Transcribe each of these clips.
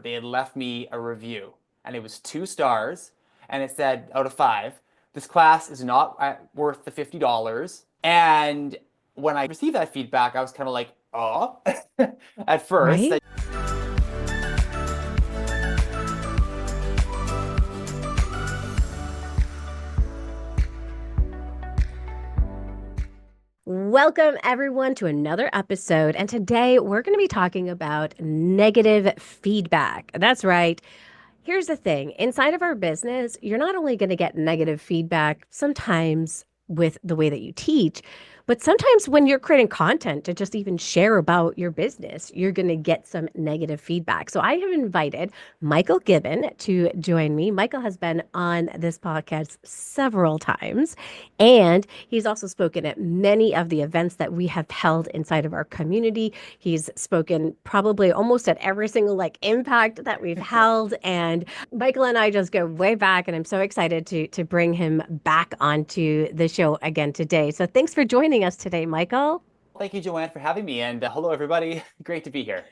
They had left me a review, and it was 2 stars, and it said out of 5, this class is not worth the $50. And when I received that feedback, I was kind of like, oh, at first. Right? Welcome, everyone, to another episode. And today we're going to be talking about negative feedback. That's right. Here's the thing inside of our business, you're not only going to get negative feedback sometimes with the way that you teach, but sometimes when you're creating content to just even share about your business, you're going to get some negative feedback. So I have invited Michael Gibbon to join me. Michael has been on this podcast several times, and he's also spoken at many of the events that we have held inside of our community. He's spoken probably almost at every single impact that we've held. And Michael and I just go way back, and I'm so excited to bring him back onto the show again today. So thanks for joining us today, Michael. Thank you, Joanne, for having me. And hello, everybody. Great to be here.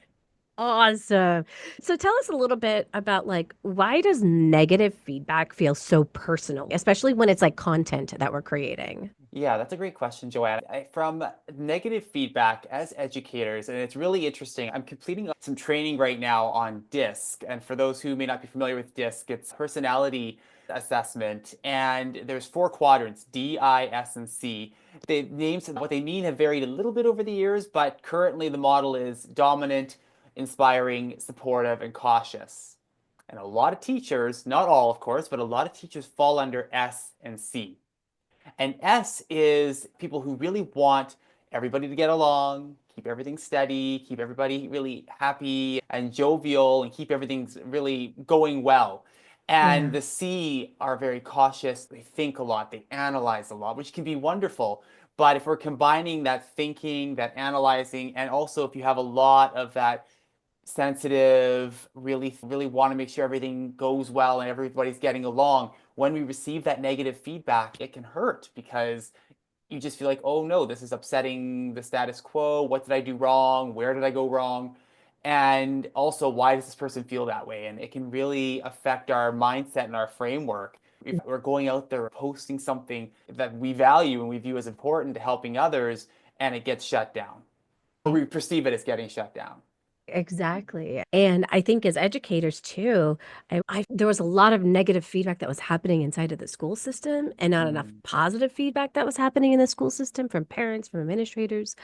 Awesome. So tell us a little bit about why does negative feedback feel so personal, especially when it's like content that we're creating? Yeah, that's a great question, Joanne. From negative feedback as educators, and it's really interesting. I'm completing some training right now on DISC. And for those who may not be familiar with DISC, it's personality assessment. And there's 4 quadrants, D, I, S, and C. The names and what they mean have varied a little bit over the years, but currently the model is dominant, inspiring, supportive, and cautious. And a lot of teachers, not all, of course, but a lot of teachers fall under S and C. And S is people who really want everybody to get along, keep everything steady, keep everybody really happy and jovial, and keep everything really going well. And Yeah. the C are very cautious. They think a lot, they analyze a lot, which can be wonderful. But if we're combining that thinking, that analyzing, and also if you have a lot of that sensitive, really want to make sure everything goes well and everybody's getting along. When we receive that negative feedback, it can hurt because you just feel like, oh no, this is upsetting the status quo. What did I do wrong? Where did I go wrong? And also, why does this person feel that way? And it can really affect our mindset and our framework. If we're going out there posting something that we value and we view as important to helping others, and it gets shut down, or we perceive it as getting shut down. Exactly. And I think as educators too, there was a lot of negative feedback that was happening inside of the school system and not enough Mm. positive feedback that was happening in the school system from parents, from administrators,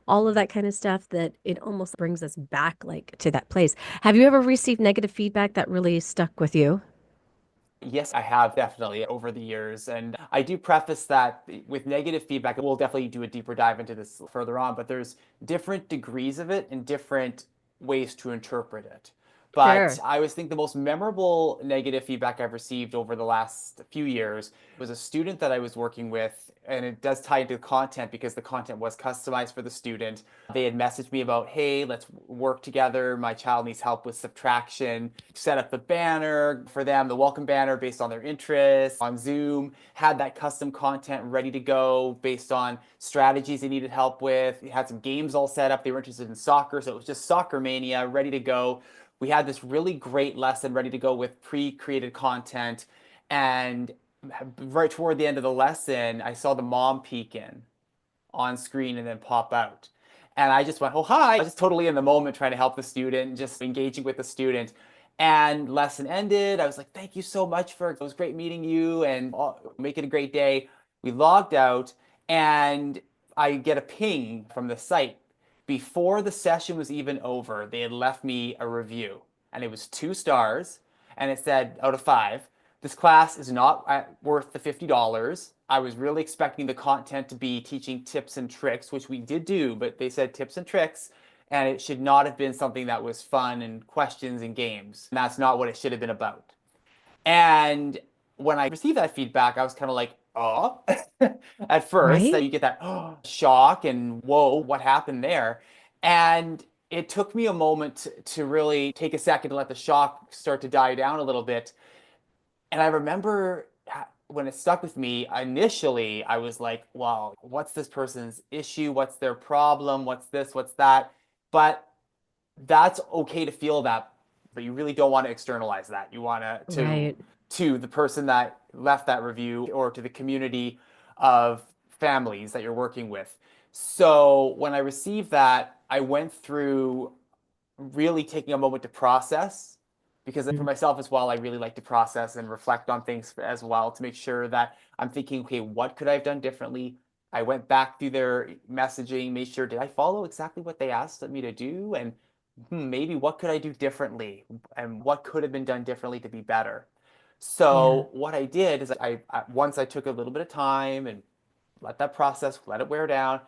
all of that kind of stuff that it almost brings us back to that place. Have you ever received negative feedback that really stuck with you? Yes, I have definitely over the years. And I do preface that with negative feedback, we'll definitely do a deeper dive into this further on, but there's different degrees of it and different ways to interpret it. But Sure. I always think the most memorable negative feedback I've received over the last few years was a student that I was working with, and it does tie into content because the content was customized for the student. They had messaged me about, hey, let's work together. My child needs help with subtraction. Set up the banner for them, the welcome banner based on their interests on Zoom, had that custom content ready to go based on strategies they needed help with. They had some games all set up. They were interested in soccer, so it was just soccer mania ready to go. We had this really great lesson ready to go with pre-created content. And right toward the end of the lesson, I saw the mom peek in on screen and then pop out. And I just went, oh, hi. I was just totally in the moment trying to help the student, just engaging with the student. And lesson ended. I was like, thank you so much it was great meeting you and make it a great day. We logged out and I get a ping from the site. Before the session was even over, they had left me a review and it was 2 stars and it said out of 5, this class is not worth the $50. I was really expecting the content to be teaching tips and tricks, which we did do, but they said tips and tricks, and it should not have been something that was fun and questions and games. And that's not what it should have been about. And when I received that feedback, I was kind of like, oh, at first, Right? that you get that shock and whoa, what happened there? And it took me a moment to really take a second to let the shock start to die down a little bit. And I remember when it stuck with me, initially, I was like, well, what's this person's issue? What's their problem? What's this? What's that? But that's okay to feel that but you really don't want to externalize that. You want Right. to the person that left that review or to the community of families that you're working with. So when I received that, I went through really taking a moment to process, because for Mm. myself as well, I really like to process and reflect on things as well to make sure that I'm thinking, okay, what could I have done differently? I went back through their messaging, made sure, did I follow exactly what they asked me to do? And maybe what could I do differently? And what could have been done differently to be better? Yeah. So what I did is once I took a little bit of time and let that process, let it wear down,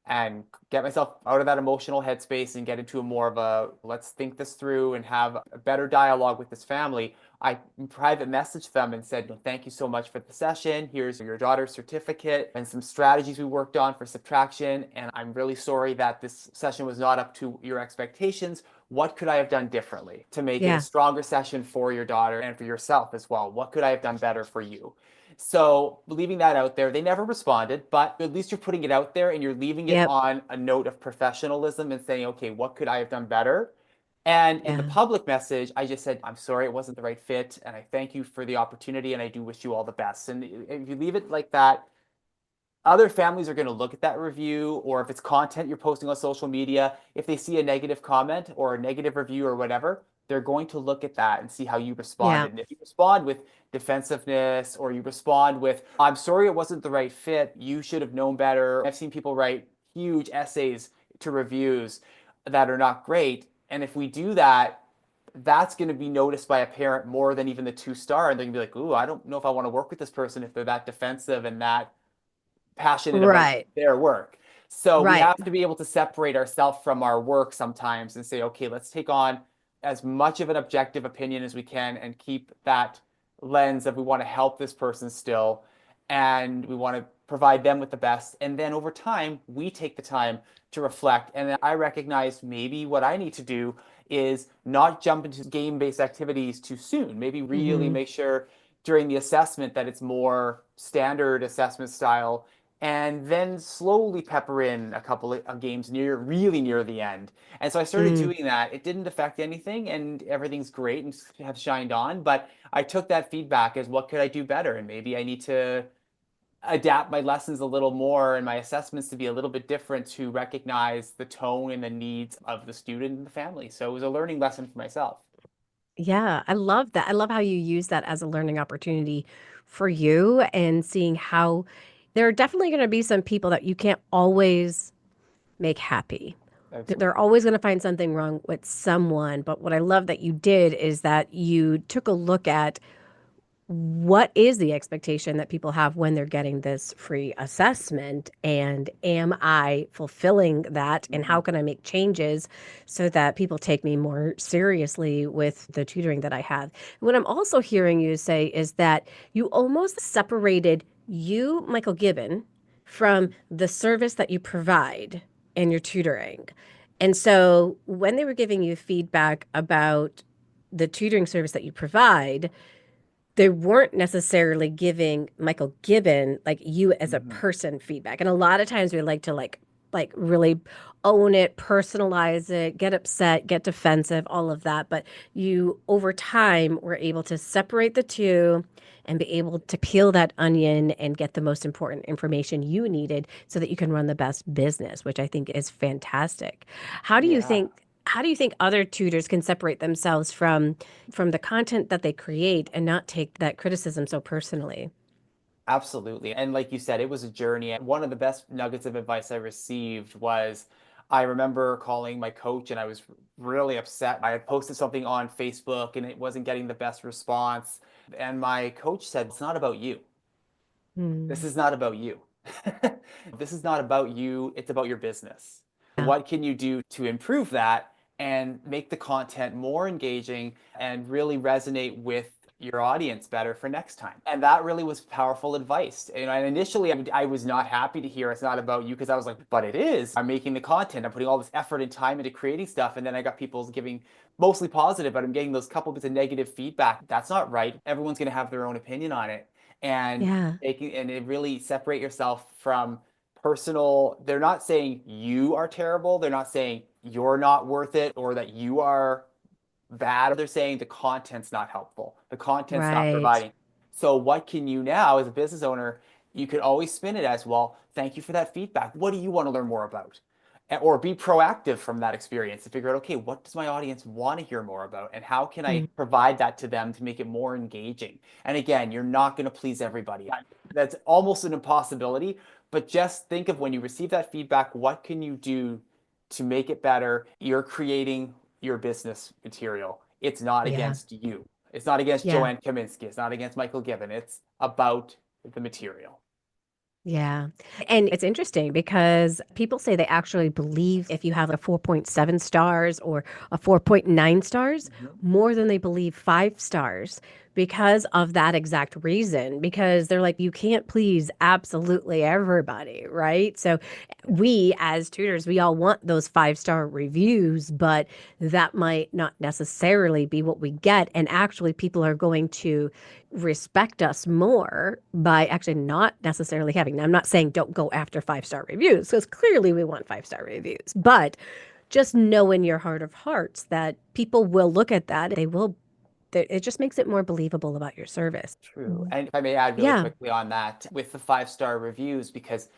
and get myself out of that emotional headspace and get into a more of a let's think this through and have a better dialogue with this family. I private messaged them and said, thank you so much for the session. Here's your daughter's certificate and some strategies we worked on for subtraction. And I'm really sorry that this session was not up to your expectations. What could I have done differently to make it a Yeah. stronger session for your daughter and for yourself as well? What could I have done better for you? So leaving that out there, they never responded, but at least you're putting it out there and you're leaving it Yep. on a note of professionalism and saying, okay, what could I have done better? And in the Yeah. public message, I just said, I'm sorry it wasn't the right fit, and I thank you for the opportunity, and I do wish you all the best. And if you leave it like that, other families are going to look at that review, or if it's content you're posting on social media, if they see a negative comment or a negative review or whatever, they're going to look at that and see how you Yeah. responded. And if you respond with defensiveness or you respond with, I'm sorry it wasn't the right fit, you should have known better. I've seen people write huge essays to reviews that are not great. And if we do that, that's going to be noticed by a parent more than even the 2 star. And they're going to be like, ooh, I don't know if I want to work with this person if they're that defensive and that passionate about Right. their work. So we Right. have to be able to separate ourselves from our work sometimes and say, okay, let's take on as much of an objective opinion as we can and keep that lens of we want to help this person still and we want to provide them with the best. And then over time, we take the time to reflect. And I recognize maybe what I need to do is not jump into game-based activities too soon. Maybe really Hmm. make sure during the assessment that it's more standard assessment style and then slowly pepper in a couple of games really near the end. And so I started Mm. doing that. It didn't affect anything, and everything's great and have shined on. But I took that feedback as what could I do better, and maybe I need to adapt my lessons a little more and my assessments to be a little bit different to recognize the tone and the needs of the student and the family. So it was a learning lesson for myself. Yeah, I love that. I love how you use that as a learning opportunity for you and seeing how there are definitely going to be some people that you can't always make happy. They're Absolutely. always going to find something wrong with someone. But what I love that you did is that you took a look at what is the expectation that people have when they're getting this free assessment, and am I fulfilling that, and how Mhm. can I make changes so that people take me more seriously with the tutoring that I have? What I'm also hearing you say is that you almost separated you, Michael Gibbon, from the service that you provide in your tutoring. And so when they were giving you feedback about the tutoring service that you provide, they weren't necessarily giving Michael Gibbon, like you as a Mhm. person, feedback. And a lot of times we like to like really own it, personalize it, get upset, get defensive, all of that. But you over time were able to separate the two and be able to peel that onion and get the most important information you needed so that you can run the best business, which I think is fantastic. How do you Yeah. think how do you think other tutors can separate themselves from the content that they create and not take that criticism so personally? Absolutely. And like you said, it was a journey. And one of the best nuggets of advice I received was I remember calling my coach and I was really upset. I had posted something on Facebook and it wasn't getting the best response. And my coach said, it's not about you. This Hmm. is not about you. This is not about you. It's about your business. Yeah. What can you do to improve that and make the content more engaging and really resonate with your audience better for next time? And that really was powerful advice. And initially, I was not happy to hear it's not about you because I was like, but it is. I'm making the content. I'm putting all this effort and time into creating stuff. And then I got people giving mostly positive, but I'm getting those couple bits of negative feedback. That's not right. Everyone's going to have their own opinion on it. And Yeah. making and it really separate yourself from personal. They're not saying you are terrible. They're not saying you're not worth it or that you are bad. They're saying the content's not helpful. The content's not Right. providing. So what can you now, as a business owner, you could always spin it as, well, thank you for that feedback. What do you want to learn more about? Or be proactive from that experience to figure out, okay, what does my audience want to hear more about? And how can I Mm. provide that to them to make it more engaging? And again, you're not going to please everybody. That's almost an impossibility. But just think of, when you receive that feedback, what can you do to make it better? You're creating your business material. It's not Yeah. against you. It's not against Yeah. Joanne Kaminski. It's not against Michael Gibbon. It's about the material. Yeah. And it's interesting because people say they actually believe if you have a 4.7 stars or a 4.9 stars Mhm. more than they believe 5 stars because of that exact reason. Because they're like, you can't please absolutely everybody, right? So we as tutors, we all want those 5 star reviews, but that might not necessarily be what we get. And actually, people are going to respect us more by actually not necessarily having. Now, I'm not saying don't go after 5 star reviews because clearly we want 5 star reviews, but just know in your heart of hearts that people will look at that. They will, it just makes it more believable about your service. True. Mhm. And if I may add really Yeah. quickly on that with the 5 star reviews, because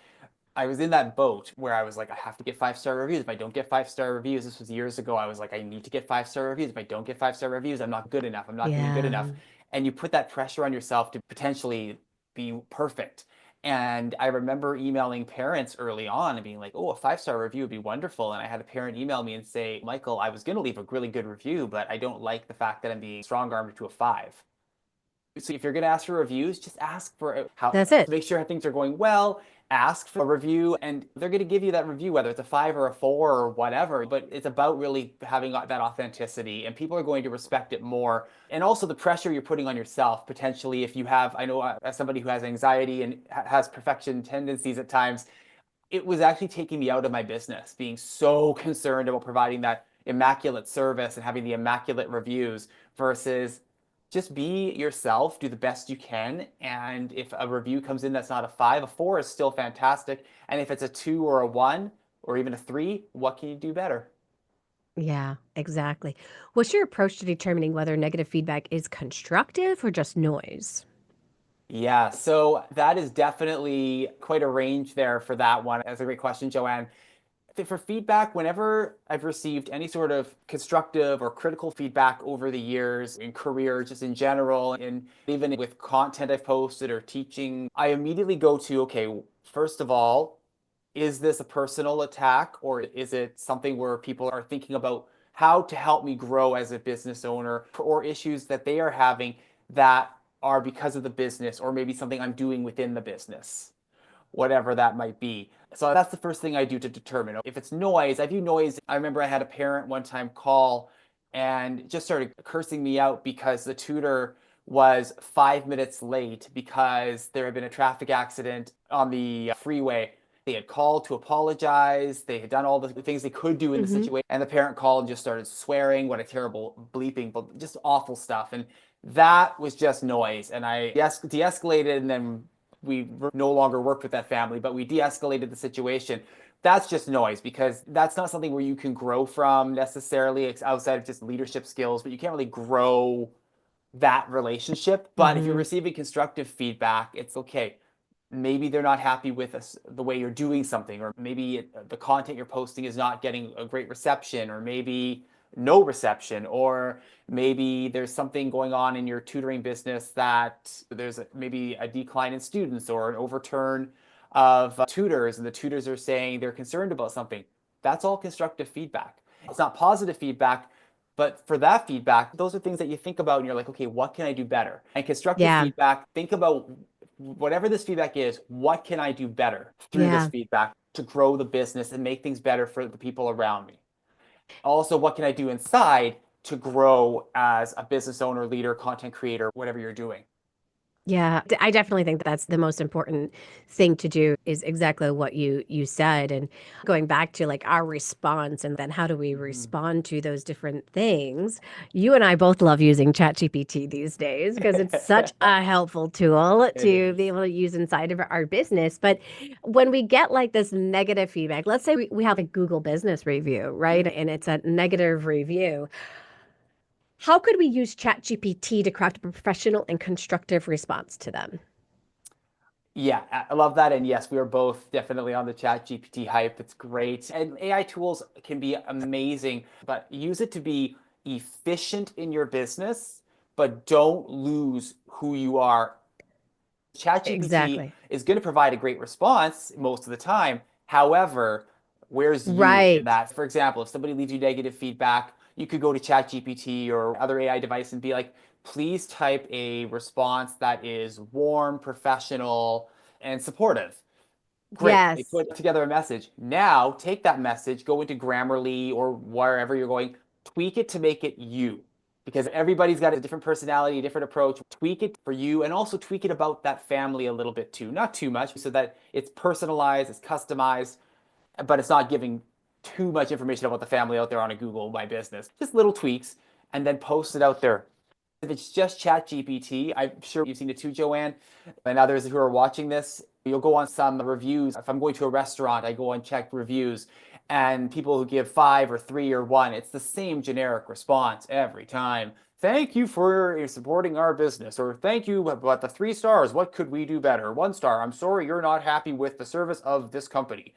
I was in that boat where I was like, I have to get 5 star reviews. If I don't get 5 star reviews, this was years ago. I was like, I need to get 5 star reviews. If I don't get 5 star reviews, I'm not good enough. I'm not doing good Yeah. enough. And you put that pressure on yourself to potentially be perfect. And I remember emailing parents early on and being like, oh, a 5 star review would be wonderful. And I had a parent email me and say, Michael, I was going to leave a really good review, but I don't like the fact that I'm being strong armed to a 5. So if you're going to ask for reviews, just ask for how That's to it. make sure things are going well. Ask for a review, and they're going to give you that review, whether it's a 5 or a 4 or whatever. But it's about really having that authenticity, and people are going to respect it more. And also the pressure you're putting on yourself potentially. If you have, I know as somebody who has anxiety and has perfection tendencies at times, it was actually taking me out of my business, being so concerned about providing that immaculate service and having the immaculate reviews versus just be yourself, do the best you can. And if a review comes in that's not a 5, a 4 is still fantastic. And if it's a 2 or a 1 or even a 3, what can you do better? Yeah, exactly. What's your approach to determining whether negative feedback is constructive or just noise? Yeah, so that is definitely quite a range there for that one. That's a great question, Joanne. For feedback, whenever I've received any sort of constructive or critical feedback over the years in career, just in general, and even with content I've posted or teaching, I immediately go to, okay, first of all, is this a personal attack or is it something where people are thinking about how to help me grow as a business owner, or issues that they are having that are because of the business or maybe something I'm doing within the business, whatever that might be. So that's the first thing I do to determine. If it's noise, I view noise. I remember I had a parent one time call and just started cursing me out because the tutor was 5 minutes late because there had been a traffic accident on the freeway. They had called to apologize. They had done all the things they could do in the Hmm. situation. And the parent called and just started swearing. What a terrible bleeping, but just awful stuff. And that was just noise. And I de escalated, and then we no longer worked with that family, but we de escalated the situation. That's just noise because that's not something where you can grow from necessarily outside of just leadership skills, but you can't really grow that relationship. But if you're Hmm. receiving constructive feedback, it's okay. Maybe they're not happy with us, the way you're doing something, or maybe the content you're posting is not getting a great reception, or maybe no reception, or maybe there's something going on in your tutoring business that there's maybe a decline in students or an overturn of tutors, and the tutors are saying they're concerned about something. That's all constructive feedback. It's not positive feedback, but for that feedback, those are things that you think about and you're like, okay, what can I do better? And constructive Yeah. feedback, think about whatever this feedback is, what can I do better through this Yeah. feedback to grow the business and make things better for the people around me? Also, what can I do inside to grow as a business owner, leader, content creator, whatever you're doing? Yeah, I definitely think that's the most important thing to do is exactly what you said. And going back to like our response and then how do we Mhm. respond to those different things? You and I both love using ChatGPT these days because it's such a helpful tool It to is. be able to use inside of our business. But when we get like this negative feedback, let's say we have a Google business review, right? Mhm. And it's a negative review. How could we use ChatGPT to craft a professional and constructive response to them? Yeah, I love that. And yes, we are both definitely on the Chat GPT hype. It's great. And AI tools can be amazing, but use it to be efficient in your business, but don't lose who you are. ChatGPT Exactly. is going to provide a great response most of the time. However, where's you in Right. that? For example, if somebody leaves you negative feedback, you could go to ChatGPT or other AI device and be like, please type a response that is warm, professional, and supportive. Great. They Yes. put together a message. Now take that message, go into Grammarly or wherever you're going, tweak it to make it you. Because everybody's got a different personality, a different approach. Tweak it for you and also tweak it about that family a little bit too. Not too much, so that it's personalized, it's customized, but it's not giving too much information about the family out there on a Google My Business. Just little tweaks and then post it out there. If it's just Chat GPT, I'm sure you've seen it too, Joanne, and others who are watching this. You'll go on some reviews. If I'm going to a restaurant, I go and check reviews, and people who give 5 or 3 or 1, it's the same generic response every time. Thank you for supporting our business, or thank you, but the 3 stars, what could we do better? 1 star, I'm sorry you're not happy with the service of this company.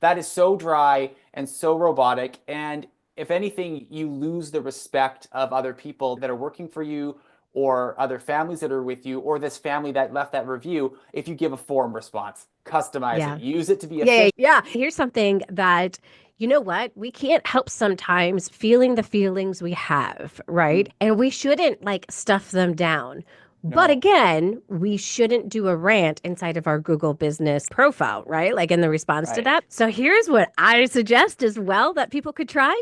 That is so dry and so robotic. And if anything, you lose the respect of other people that are working for you or other families that are with you or this family that left that review if you give a form response. Customize it. Yeah. Use it to be Yeah, efficient. yeah. Here's something that, you know what? We can't help sometimes feeling the feelings we have, right? And we shouldn't like stuff them down. But No, again, we shouldn't do a rant inside of our Google business profile, right? Like in the response to right. that. So here's what I suggest as well that people could try.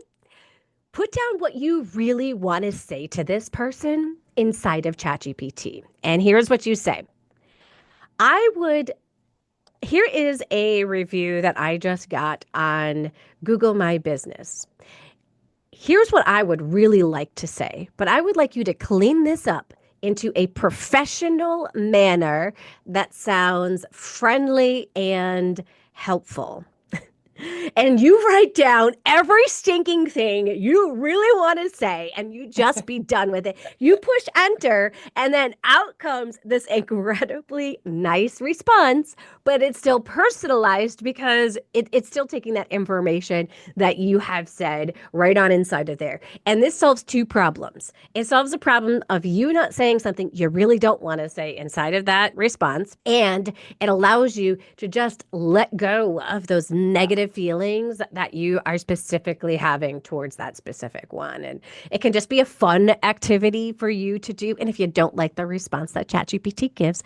Put down what you really want to say to this person inside of ChatGPT. And here's what you say. I would Here is a review that I just got on Google My Business. Here's what I would really like to say, but I would like you to clean this up into a professional manner that sounds friendly and helpful. And you write down every stinking thing you really want to say and you just be done with it. You push enter, and then out comes this incredibly nice response, but it's still personalized because it's still taking that information that you have said right on inside of there. And this solves two problems. It solves the problem of you not saying something you really don't want to say inside of that response, and it allows you to just let go of those Yeah. negative feelings that you are specifically having towards that specific one. And it can just be a fun activity for you to do. And if you don't like the response that ChatGPT gives,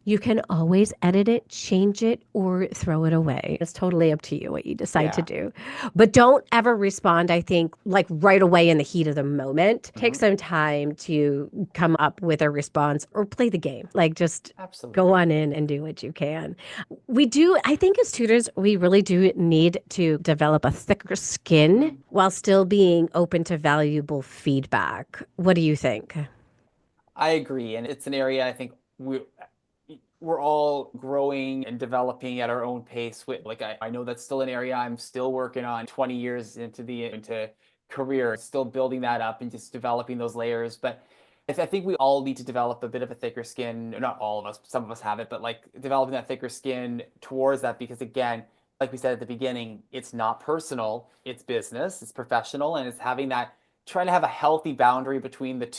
you can always edit it, change it, or throw it away. It's totally up to you what you decide to Yeah. do. But don't ever respond, I think, like right away in the heat of the moment. Take Mhm. some time to come up with a response or play the game. Like just go Absolutely. on in and do what you can. I think as tutors, we really do need to develop a thicker skin Mhm. while still being open to valuable feedback. What do you think? I agree. And it's an area I think we're all growing and developing at our own pace with like I know that's still an area I'm still working on 20 years into career, still building that up and just developing those layers. But I think we all need to develop a bit of a thicker skin. Not all of us, some of us have it, but like developing that thicker skin towards that because again, like we said at the beginning, it's not personal, it's business, it's professional, and it's having that trying to have a healthy boundary between those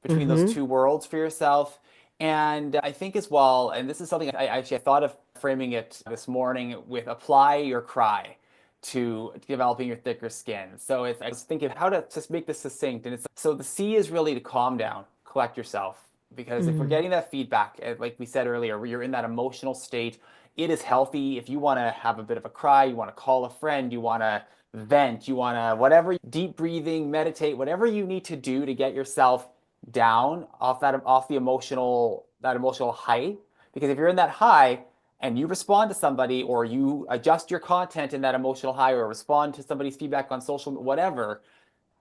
Mm-hmm. two worlds for yourself. And I think as well, and this is something I thought of framing it this morning with apply your cry to developing your thicker skin. So I was thinking how to just make this succinct. And it's so the C is really to calm down, collect yourself. Because if we're Mm-hmm. getting that feedback, like we said earlier, where you're in that emotional state, it is healthy. If you want to have a bit of a cry, you want to call a friend, you want to vent, you want to whatever, deep breathing, meditate, whatever you need to do to get yourself down off the emotional height, because if you're in that high and you respond to somebody or you adjust your content in that emotional high or respond to somebody's feedback on social whatever,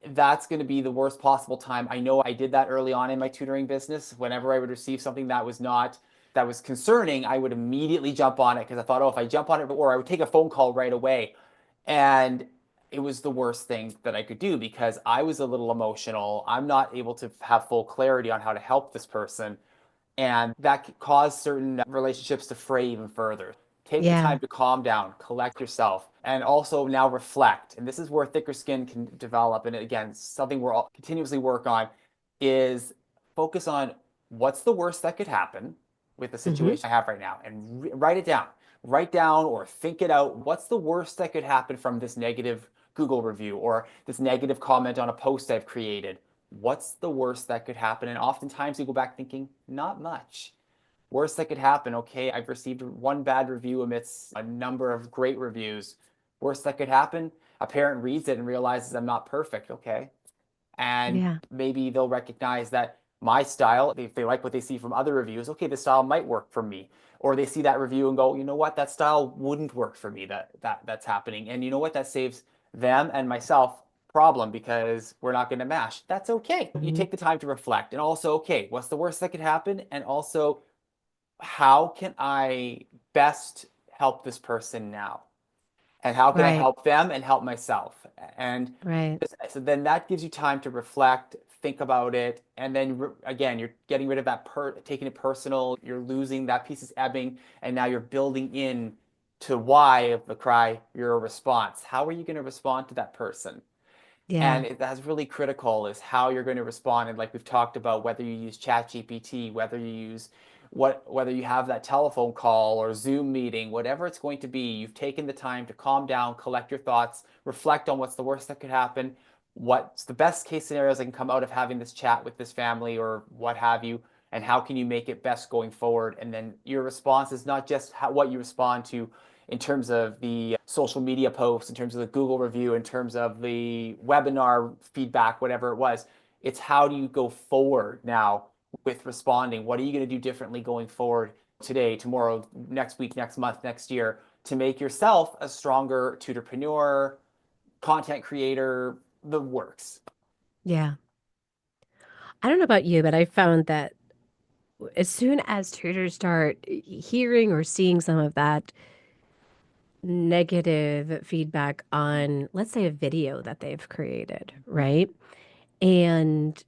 that's going to be the worst possible time. I know I did that early on in my tutoring business. Whenever I would receive something that was concerning, I would immediately jump on it because I thought, oh, if I jump on it, or I would take a phone call right away. And it was the worst thing that I could do because I was a little emotional. I'm not able to have full clarity on how to help this person. And that could cause certain relationships to fray even further. Take the Yeah. time to calm down, collect yourself, and also now reflect. And this is where thicker skin can develop. And again, something we're all continuously work on is focus on what's the worst that could happen with the Hmm. situation I have right now and write it down. Write down or think it out. What's the worst that could happen from this negative Google review or this negative comment on a post I've created? What's the worst that could happen? And oftentimes you go back thinking, not much. Worst that could happen, okay, I've received one bad review amidst a number of great reviews. Worst that could happen, a parent reads it and realizes I'm not perfect, okay? And Yeah. maybe they'll recognize that my style, if they like what they see from other reviews, okay, this style might work for me. Or they see that review and go, you know what, that style wouldn't work for me. That's happening. And you know what? That saves them and myself problem because we're not going to mash. That's okay. You Hmm. take the time to reflect and also, okay, what's the worst that could happen? And also, how can I best help this person now? And how can I Right. help them and help myself? And Right. so then that gives you time to reflect, think about it, and then again, you're getting rid of that taking it personal. You're losing that piece is ebbing, and now you're building in to why of the cry, your response. How are you going to respond to that person? Yeah. And that's really critical is how you're going to respond. And like we've talked about, whether you use ChatGPT, whether you use whether you have that telephone call or Zoom meeting, whatever it's going to be, you've taken the time to calm down, collect your thoughts, reflect on what's the worst that could happen, what's the best case scenarios that can come out of having this chat with this family or what have you, and how can you make it best going forward. And then your response is not just what you respond to in terms of the social media posts, in terms of the Google review, in terms of the webinar feedback, whatever it was. It's how do you go forward now with responding? What are you going to do differently going forward today, tomorrow, next week, next month, next year to make yourself a stronger tutorpreneur, content creator, the works? Yeah. I don't know about you, but I found that as soon as tutors start hearing or seeing some of that negative feedback on, let's say, a video that they've created, right? And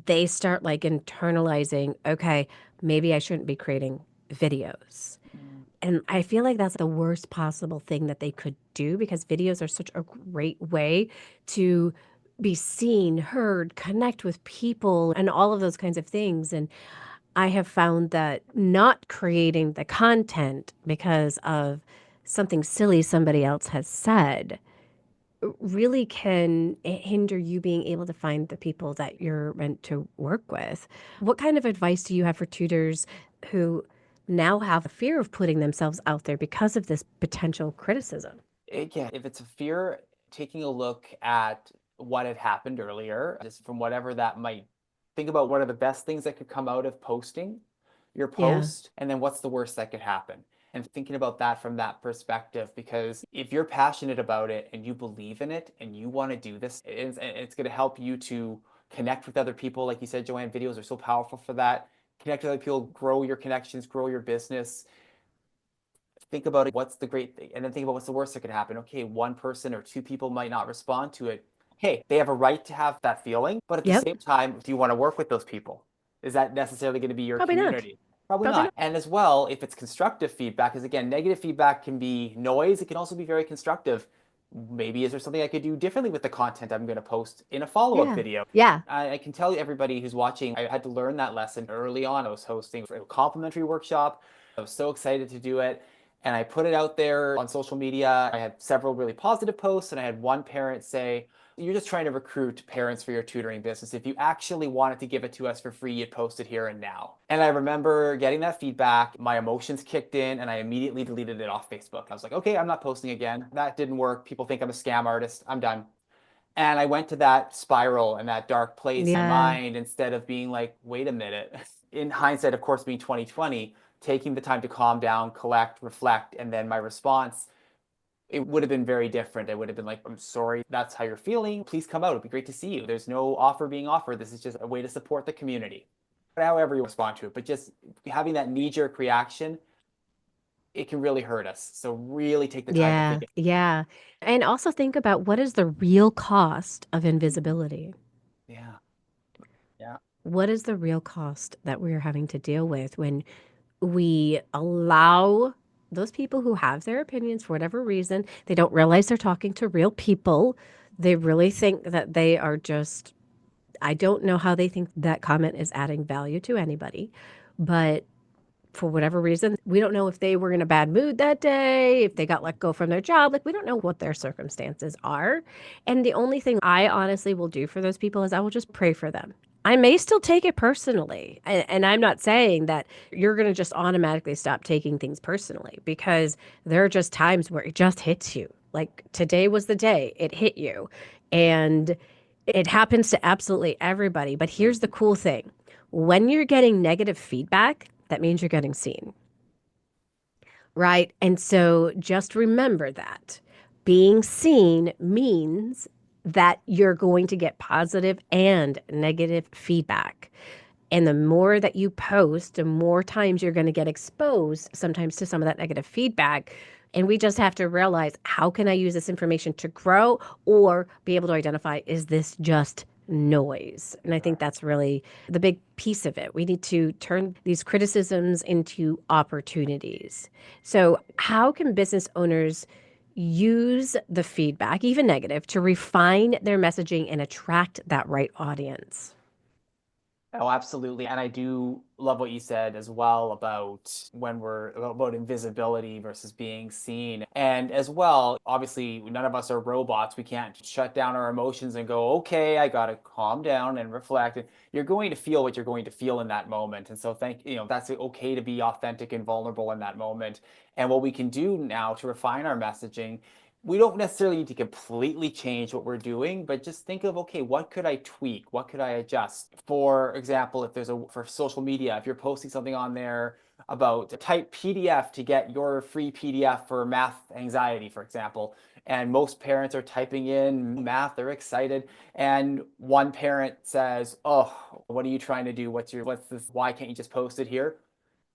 they start like internalizing, okay, maybe I shouldn't be creating videos. And I feel like that's the worst possible thing that they could do because videos are such a great way to be seen, heard, connect with people, and all of those kinds of things. And I have found that not creating the content because of something silly somebody else has said really can hinder you being able to find the people that you're meant to work with. What kind of advice do you have for tutors who now have a fear of putting themselves out there because of this potential criticism? Again, if it's a fear, taking a look at what had happened earlier, just from whatever that might, think about what are the best things that could come out of posting your Yeah. post, and then what's the worst that could happen. And thinking about that from that perspective, because if you're passionate about it and you believe in it and you want to do this, it's going to help you to connect with other people. Like you said, Joanne, videos are so powerful for that. Connect with other people, grow your connections, grow your business. Think about it, what's the great thing, and then think about what's the worst that could happen. Okay, one person or two people might not respond to it. Hey, they have a right to have that feeling, but at the Yep. same time, do you want to work with those people? Is that necessarily going to be your Probably not. community? Probably Probably not. not. And as well, if it's constructive feedback, because again, negative feedback can be noise, it can also be very constructive. Maybe is there something I could do differently with the content I'm going to post in a follow-up Yeah. video? Yeah. I can tell everybody who's watching, I had to learn that lesson early on. I was hosting a complimentary workshop. I was so excited to do it. And I put it out there on social media. I had several really positive posts, and I had one parent say, you're just trying to recruit parents for your tutoring business. If you actually wanted to give it to us for free, you'd post it here and now. And I remember getting that feedback. My emotions kicked in, and I immediately deleted it off Facebook. I was like, okay, I'm not posting again. That didn't work. People think I'm a scam artist. I'm done. And I went to that spiral and that dark place in my Yeah. mind instead of being like, wait a minute. In hindsight, of course, being 2020, taking the time to calm down, collect, reflect, and then my response, it would have been very different. I would have been like, I'm sorry, that's how you're feeling. Please come out. It'd be great to see you. There's no offer being offered. This is just a way to support the community. However you respond to it, but just having that knee-jerk reaction it can really hurt us. So really take the time to Yeah, think. yeah. And also think about what is the real cost of Mhm. invisibility? Yeah, yeah. What is the real cost that we're having to deal with when we allow those people who have their opinions for whatever reason, they don't realize they're talking to real people. They really think that they are just, I don't know how they think that comment is adding value to anybody, but for whatever reason, we don't know if they were in a bad mood that day, if they got let go from their job. Like, we don't know what their circumstances are. And the only thing I honestly will do for those people is I will just pray for them. I may still take it personally. And I'm not saying that you're going to just automatically stop taking things personally, because there are just times where it just hits you. Like today was the day it hit you. And it happens to absolutely everybody. But here's the cool thing: when you're getting negative feedback, that means you're getting seen, right? And so just remember that being seen means that you're going to get positive and negative feedback. And the more that you post, the more times you're going to get exposed sometimes to some of that negative feedback. And we just have to realize, how can I use this information to grow, or be able to identify, is this just noise? And I think that's really the big piece of it. We need to turn these criticisms into opportunities. So, how can business owners use the feedback, even negative, to refine their messaging and attract that right audience? Oh, absolutely. And I do love what you said as well about when we're about invisibility versus being seen. And as well, obviously, none of us are robots. We can't shut down our emotions and go, okay, I got to calm down and reflect. And you're going to feel what you're going to feel in that moment. And so, that's okay to be authentic and vulnerable in that moment. And what we can do now to refine our messaging, we don't necessarily need to completely change what we're doing, but just think of, okay, what could I tweak? What could I adjust? For example, if there's for social media, if you're posting something on there about type PDF to get your free PDF for math anxiety, for example, and most parents are typing in math, they're excited, and one parent says, "Oh, what are you trying to do? What's this? Why can't you just post it here?"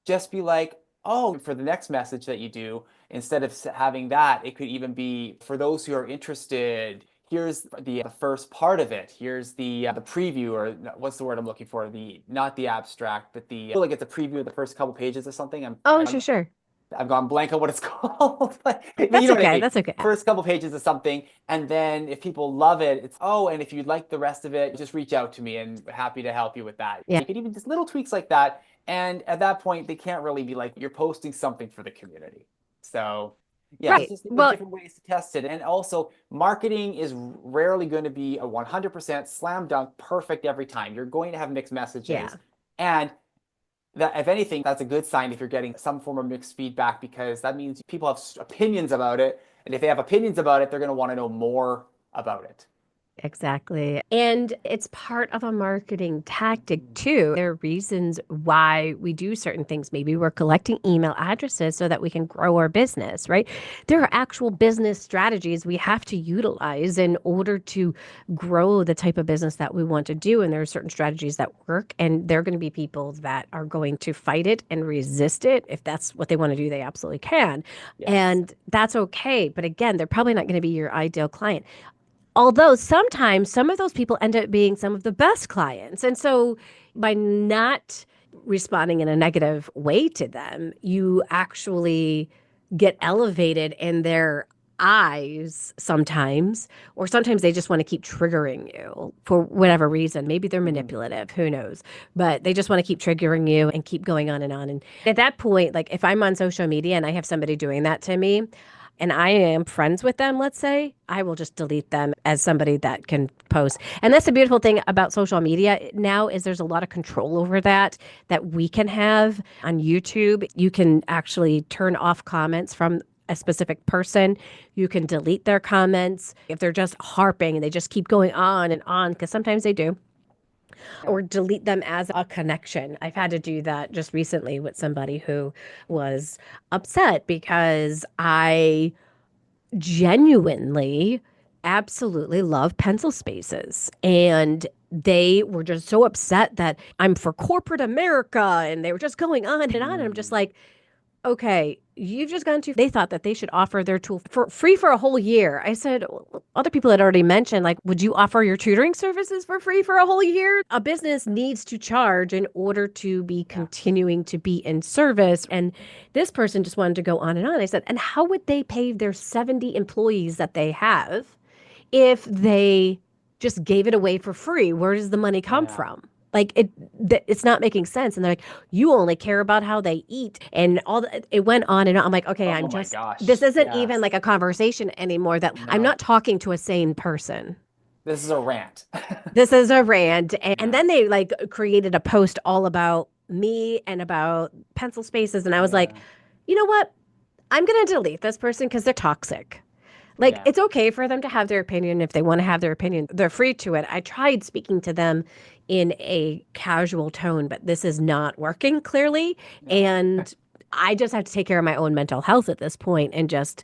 Just be like, oh, for the next message that you do, instead of having that, it could even be for those who are interested. Here's the first part of it. Here's the preview, or what's the word I'm looking for? The not the abstract, but the like it's a preview of the first couple pages or something. Oh, sure, sure. I've gone blank on what it's called, but you That's know what I okay. mean. That's okay. First couple pages of something, and then if people love it, it's, oh, and if you'd like the rest of it, just reach out to me and happy to help you with that. Yeah. You could even just little tweaks like that, and at that point, they can't really be like you're posting something for the community. So, yeah, Right. just think of Well, different ways to test it. And also, marketing is rarely going to be a 100% slam dunk perfect every time. You're going to have mixed messages, yeah, and that if anything, that's a good sign if you're getting some form of mixed feedback, because that means people have opinions about it. And if they have opinions about it, they're going to want to know more about it. exactly. And it's part of a marketing tactic too. There are reasons why we do certain things. Maybe we're collecting email addresses so that we can grow our business, right? There are actual business strategies we have to utilize in order to grow the type of business that we want to do. And there are certain strategies that work, and there are going to be people that are going to fight it and resist it. If that's what they want to do, they absolutely can. Yes. And that's okay. But again, they're probably not going to be your ideal client. Although sometimes some of those people end up being some of the best clients. And so by not responding in a negative way to them, you actually get elevated in their eyes sometimes, or sometimes they just want to keep triggering you for whatever reason. Maybe they're Mhm. manipulative, who knows? But they just want to keep triggering you and keep going on and on. And at that point, like if I'm on social media and I have somebody doing that to me, and I am friends with them, let's say, I will just delete them as somebody that can post. And that's the beautiful thing about social media now, is there's a lot of control over that we can have on YouTube. You can actually turn off comments from a specific person. You can delete their comments if they're just harping and they just keep going on, because sometimes they do, Yeah. or delete them as a connection. I've had to do that just recently with somebody who was upset because I genuinely absolutely love pencil spaces. And they were just so upset that I'm for corporate America, and they were just going on and on. And I'm just Mm. like, okay, you've just gone too. They thought that they should offer their tool for free for a whole year. I said, "Well, other people had already mentioned, like, would you offer your tutoring services for free for a whole year? A business needs to charge in order to be Yeah. continuing to be in service." And this person just wanted to go on and on. I said, and how would they pay their 70 employees that they have if they just gave it away for free? Where does the money come Yeah. from? Like it's not making sense. And they're like, you only care about how they eat and all that. It went on and on. I'm like, okay, Oh my this gosh. isn't even Yes. like a conversation anymore. That I'm No. not talking to a sane person. This is a rant. This is a rant. And Yeah. then they like created a post all about me and about pencil spaces. And I was like, Yeah. you know what? I'm going to delete this person because they're toxic. Like, Yeah. it's okay for them to have their opinion. If they want to have their opinion, they're free to it. I tried speaking to them in a casual tone, but this is not working clearly. No. And I just have to take care of my own mental health at this point and just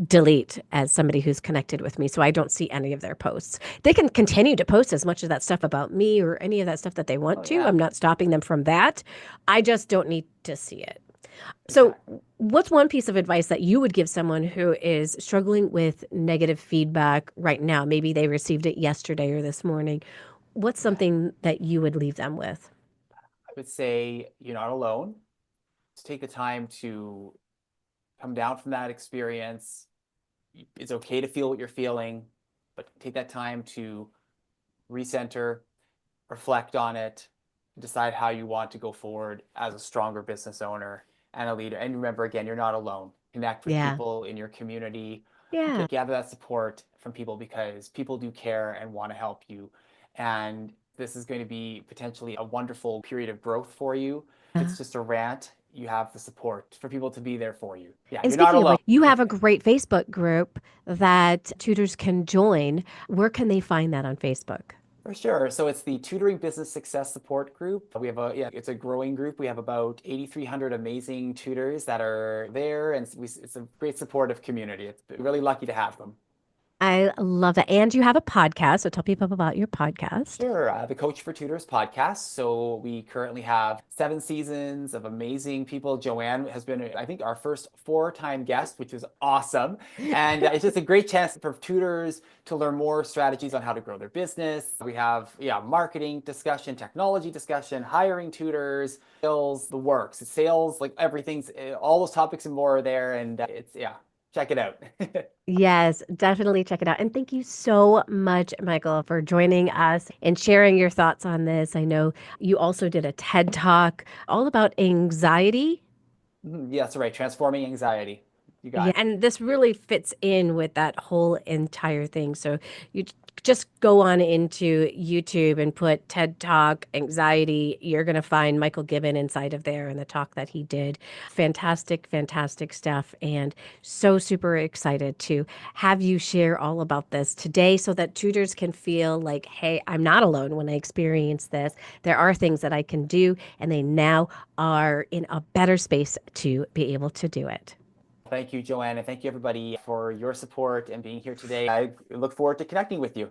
delete as somebody who's connected with me so I don't see any of their posts. They can continue to post as much of that stuff about me or any of that stuff that they want Oh to. yeah. I'm not stopping them from that. I just don't need to see it. So, Exactly. what's one piece of advice that you would give someone who is struggling with negative feedback right now? Maybe they received it yesterday or this morning. What's Okay. something that you would leave them with? I would say you're not alone. Just take the time to come down from that experience. It's okay to feel what you're feeling, but take that time to recenter, reflect on it, decide how you want to go forward as a stronger business owner and a leader. And remember, again, you're not alone. Connect with Yeah. people in your community, Yeah. gather that support from people because people do care and want to help you. And this is going to be potentially a wonderful period of growth for you. If it's just a rant, you have the support for people to be there for you. Yeah, And you're not speaking of alone. which, you have a great Facebook group that tutors can join. Where can they find that on Facebook? For sure. So it's the Tutoring Business Success Support Group. We have it's a growing group. We have about 8,300 amazing tutors that are there, and it's a great supportive community. It's really lucky to have them. I love that. And you have a podcast. So tell people about your podcast. Sure. The Coach for Tutors podcast. So we currently have 7 seasons of amazing people. Joanne has been, I think, our first four-time guest, which is awesome. And it's just a great chance for tutors to learn more strategies on how to grow their business. We have, yeah, marketing discussion, technology discussion, hiring tutors, sales, the works, sales, like everything's, all those topics and more are there. And it's, yeah, check it out. Yes, definitely check it out. And thank you so much, Michael, for joining us and sharing your thoughts on this. I know you also did a TED Talk all about anxiety. Yeah, that's right. Transforming anxiety. You got Yeah, it. and this really fits in with that whole entire thing. So you just go on into YouTube and put TED Talk anxiety. You're going to find Michael Gibbon inside of there and the talk that he did. Fantastic, fantastic stuff. And so super excited to have you share all about this today so that tutors can feel like, hey, I'm not alone when I experience this. There are things that I can do, and they now are in a better space to be able to do it. Thank you, Joanne, and thank you everybody for your support and being here today. I look forward to connecting with you.